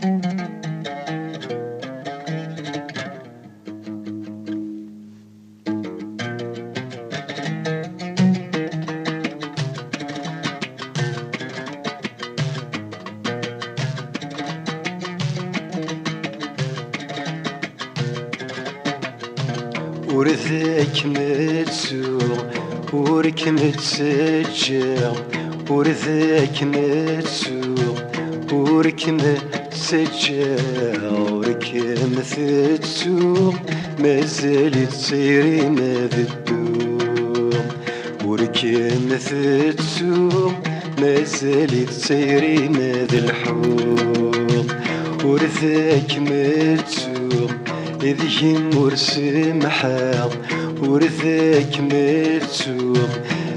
ورثك متسوق ورك متسجر، ورثك متسوق ورك متسجر، ورك متسوق مازال تسيري ما تدور، ورك متسوق مازال تسيري ما الحور، ورثك متسوق إذ يمر سمحة، ورثك متسوق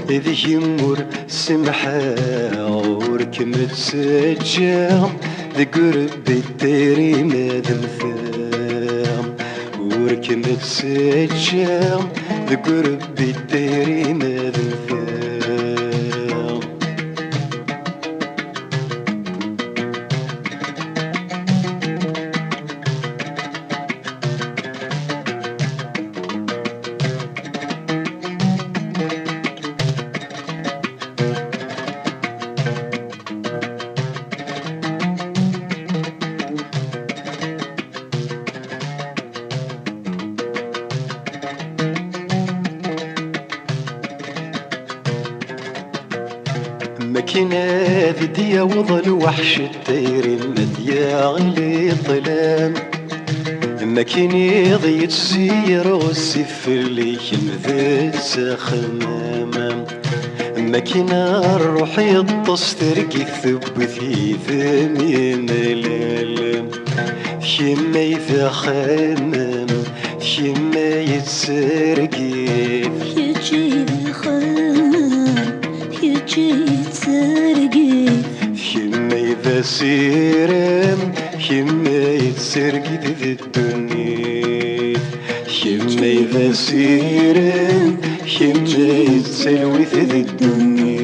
إذ يمر سمحة، ورك متسجر ذي قرب الديري ما دمثام، ورك متسجر ذي قرب الديري ما دمثام. مكينة ذي وظل وحش الطير المذيا علي الظلام، مكيني ضي تسير والسيف اللي يمذي سخمام، مكينة الروح يطس ترقي ثبثي ثمين ملال، ثيما يذا خمام ثيما يتسرقي يجي خمام يجي تسرقي، ثيما يذا سيرم ثيما يتسرقي ذي الدنيا، ثيما يذا سيرم ثيما يتسلوي ذي الدنيا.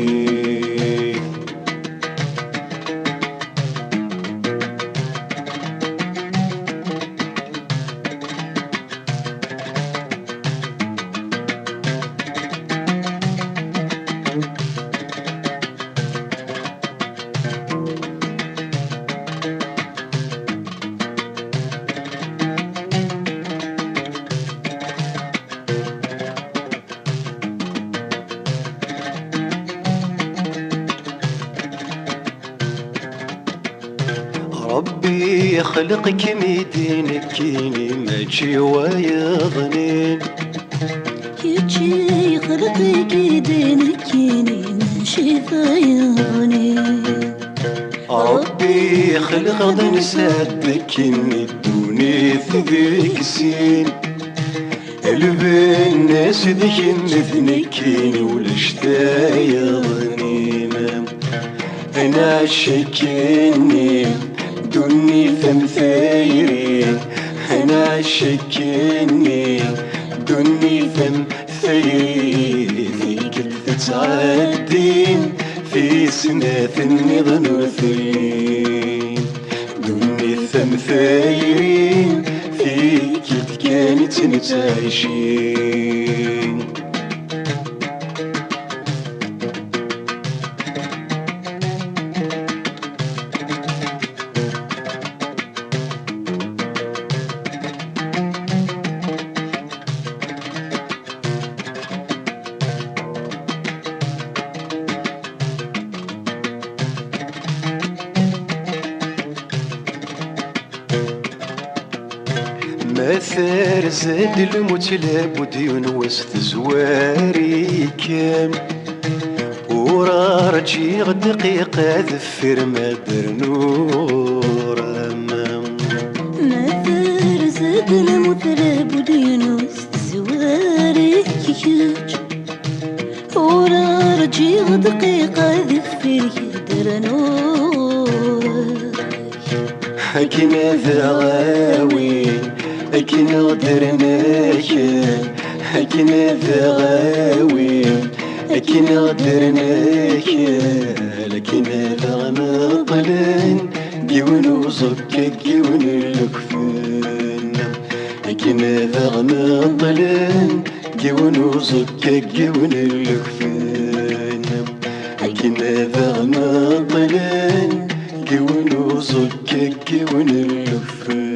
ربي يخلقك ميدينك كيني ما تجي ويظنين، يجي يخلقك يدينك كيني ماشي فيظني، ربي يخلق ذن سادك كيني دوني ذيك سين، البن ناس ذيك مثني كيني ولشتا يظنين، انا عشكيني دوني ثم ثيري، أنا عشكيني دوني ثم ثيري، ذيك تتعدين في سنة النظن وثرين، دوني ثم ثيري فيك كانت نتعيشين. مثار زاد الموت لابد ينوس زواري كام، ورا رجي دقيقة ذفر ما در نور أمام، مثار زاد الموت لابد ينوس زواري كيج، ورا رجي دقيقة ذفر يدر نور، هكنا ذغاوي هكنا غدرناك، هكنا ذغاوي هكنا غدرناك، لكن ذغ مقلن جيون وزكا جيون اللكفن لكن ذغنا ضلن جيون وزكا جيون اللكفن لكن ذغنا ضلن جيون وزكا جيون اللكفن